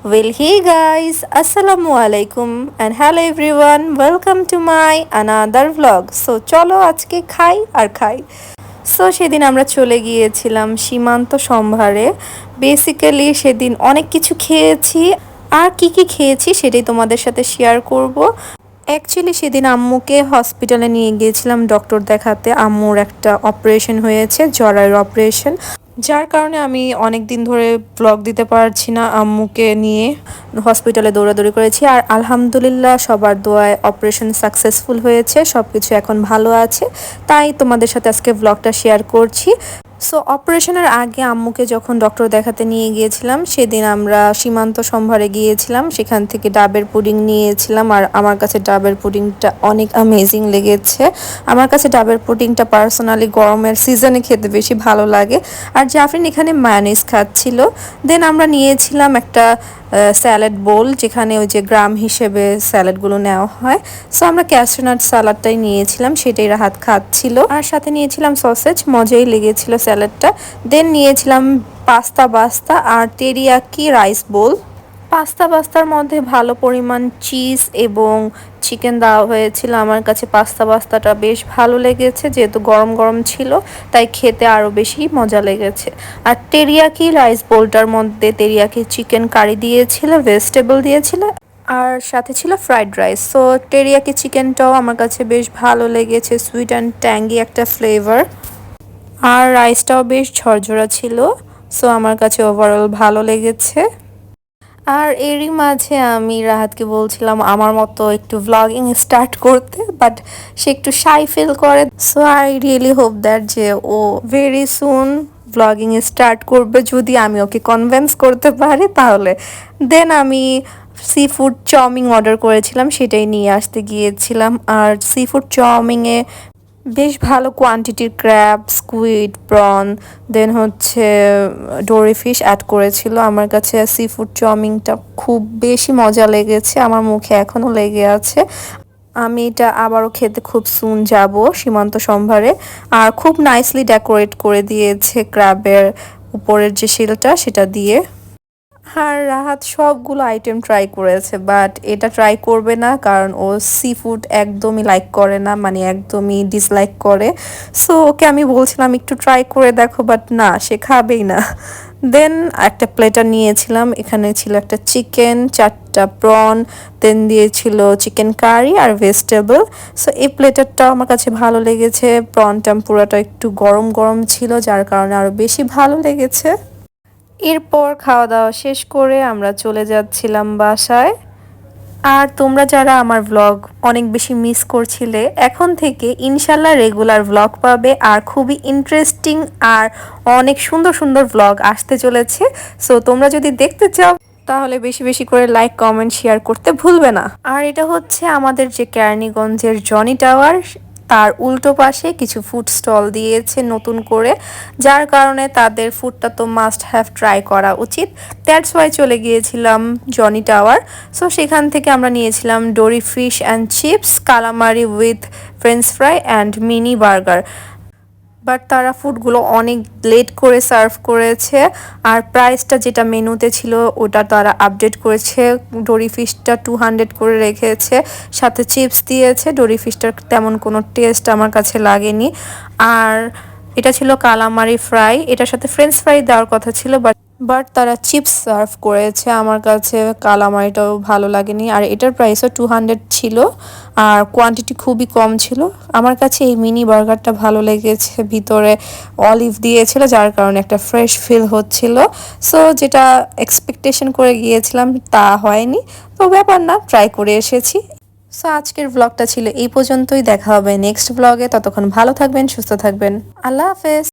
Well, hey guys, Assalamu alaikum and hello everyone, welcome to my another vlog. So, চলো আজকে খাই আর খাই। So সেদিন আমরা চলে গিয়েছিলাম সীমান্ত সম্ভারে। বেসিক্যালি সেদিন অনেক কিছু খেয়েছি আর কি খেয়েছি সেটাই তোমাদের সাথে শেয়ার করব। অ্যাকচুয়ালি সেদিন আম্মুকে হসপিটালে নিয়ে গিয়েছিলাম ডক্টর দেখাতে। আম্মুর একটা অপারেশন হয়েছে, জরায়ুর অপারেশন, যার কারণে আমি অনেক দিন ধরে ব্লগ দিতে পারছি না। আম্মুকে নিয়ে হসপিটালে দৌড়াদৌড়ি করেছি আর আলহামদুলিল্লাহ সবার দোয়ায় অপারেশন সাকসেসফুল হয়েছে, সব কিছু এখন ভালো আছে। তাই তোমাদের সাথে আজকে ব্লগটা শেয়ার করছি। সো অপারেশনের আগে আম্মুকে যখন ডক্টর দেখাতে নিয়ে গিয়েছিলাম সেদিন আমরা সীমান্ত সম্ভারে গিয়েছিলাম, সেখান থেকে ডাবের পুডিং নিয়েছিলাম আর আমার কাছে ডাবের পুডিংটা অনেক অ্যামেজিং লেগেছে। আমার কাছে ডাবের পুডিংটা পার্সোনালি গরমের সিজনে খেতে বেশি ভালো লাগে। আর জাফরিন এখানে মায়োনিজ খাচ্ছিল। দেন আমরা নিয়েছিলাম একটা স্যালাড বোল, যেখানে ওই যে গ্রাম হিসেবে স্যালাডগুলো নেওয়া হয়। সো আমরা ক্যাশনাট স্যালাডটাই নিয়েছিলাম, সেটাই রাহাত খাচ্ছিল। আর সাথে নিয়েছিলাম সসেজ, মজাই লেগেছিল স্যালাডটা। দেন নিয়েছিলাম পাস্তা আর টেরিয়াকি রাইস বোল। পাস্তার মধ্যে ভালো পরিমাণ চিজ এবং চিকেন দেওয়া হয়েছিল। আমার কাছে পাস্তাটা বেশ ভালো লেগেছে, যেহেতু গরম গরম ছিল তাই খেতে আরও বেশি মজা লেগেছে। আর টেরিয়াকি রাইস বোলটার মধ্যে টেরিয়াকি চিকেন কারি দিয়েছিল, ভেজিটেবল দিয়েছিল আর সাথে ছিল ফ্রাইড রাইস। সো টেরিয়াকি চিকেনটাও আমার কাছে বেশ ভালো লেগেছে, সুইট অ্যান্ড ট্যাঙ্গি একটা ফ্লেভার। আর রাইসটাও বেশ ঝরঝরা ছিল। সো আমার কাছে ওভারঅল ভালো লেগেছে। আর এরই মাঝে আমি রাহাতকে বলছিলাম আমার মতো একটু ভ্লগিং স্টার্ট করতে, বাট সে একটু শাই ফিল করে। So I really hope that যে ও ভেরি সুন ভ্লগিং স্টার্ট করবে, যদি আমি ওকে কনভিন্স করতে পারি তাহলে। দেন আমি সি ফুড চাউমিন অর্ডার করেছিলাম, সেটাই নিয়ে আসতে গিয়েছিলাম। আর সি ফুড চাউমিনে বেশ ভালো কোয়ান্টিটির ক্র্যাব, স্কুইড, প্রন, দেন হচ্ছে ডোরি ফিশ অ্যাড করেছিল। আমার কাছে সি ফুড চাউমিনটা খুব বেশি মজা লেগেছে, আমার মুখে এখনও লেগে আছে। আমি এটা আবারও খেতে খুব সুন যাব সীমান্ত সম্ভারে। আর খুব নাইসলি ডেকোরেট করে দিয়েছে ক্র্যাবের উপরের যে শিলটা সেটা দিয়ে। আর রাহাত সবগুলো আইটেম ট্রাই করেছে, বাট এটা ট্রাই করবে না কারণ ও সি ফুড একদমই লাইক করে না, মানে একদমই ডিসলাইক করে। সো ওকে আমি বলছিলাম একটু ট্রাই করে দেখো, বাট না, সে খাবেই না। দেন একটা প্লেটার নিয়েছিলাম, এখানে ছিল একটা চিকেন, 4টা প্রন, দেন দিয়েছিল চিকেন কারি আর ভেজিটেবল। সো এই প্লেটারটাও আমার কাছে ভালো লেগেছে। প্রনটা পুরোটা একটু গরম গরম ছিল, যার কারণে আরও বেশি ভালো লেগেছে। এরপর খাওয়া দাওয়া শেষ করে আমরা চলে যাচ্ছিলাম বাসায়। আর তোমরা যারা আমার ভ্লগ অনেক বেশি মিস করছিলে, এখন থেকে ইনশাল্লাহ রেগুলার ভ্লগ পাবে আর খুবই ইন্টারেস্টিং আর অনেক সুন্দর সুন্দর ভ্লগ আসতে চলেছে। সো তোমরা যদি দেখতে চাও তাহলে বেশি বেশি করে লাইক, কমেন্ট, শেয়ার করতে ভুলবে না। আর এটা হচ্ছে আমাদের যে কেরানীগঞ্জের জনি টাওয়ার, তার উল্টো পাশে কিছু ফুড স্টল দিয়েছে নতুন করে, যার কারণে তাদের ফুডটা তো মাস্ট হ্যাভ ট্রাই করা উচিত। দ্যাটস ওয়াই চলে গিয়েছিলাম জনি টাওয়ার। সো সেখান থেকে আমরা নিয়েছিলাম ডোরি fish and chips, calamari with French fry and mini burger. But তারা ফুডগুলো অনেক লেট করে সার্ভ করেছে। আর প্রাইসটা যেটা মেনুতে ছিল ওটা তারা আপডেট করেছে, ডোরি ফিশটা 200 করে রেখেছে, সাথে চিপস দিয়েছে। ডোরি ফিশটার তেমন কোনো টেস্ট আমার কাছে লাগেনি। আর এটা ছিল কালামারি ফ্রাই, এটার সাথে ফ্রেঞ্চ ফ্রাই দেওয়ার কথা ছিল, বাট তারা চিপস সার্ভ করেছে। আমার কাছে কালামারিটাও ভালো লাগেনি। আর এটার প্রাইসও 200 ছিল আর কোয়ান্টিটি খুবই কম ছিল। আমার কাছে এই মিনি বার্গারটা ভালো লেগেছে, ভিতরে অলিভ দিয়েছিল যার কারণে একটা ফ্রেশ ফিল হচ্ছিল। সো যেটা এক্সপেকটেশন করে গিয়েছিলাম তা হয়নি, তো ব্যাপার না, ট্রাই করে এসেছি। সো আজকের ব্লগটা ছিল এই পর্যন্তই, দেখা হবে নেক্সট ব্লগে। ততক্ষণ ভালো থাকবেন, সুস্থ থাকবেন, আল্লাহ হাফেজ।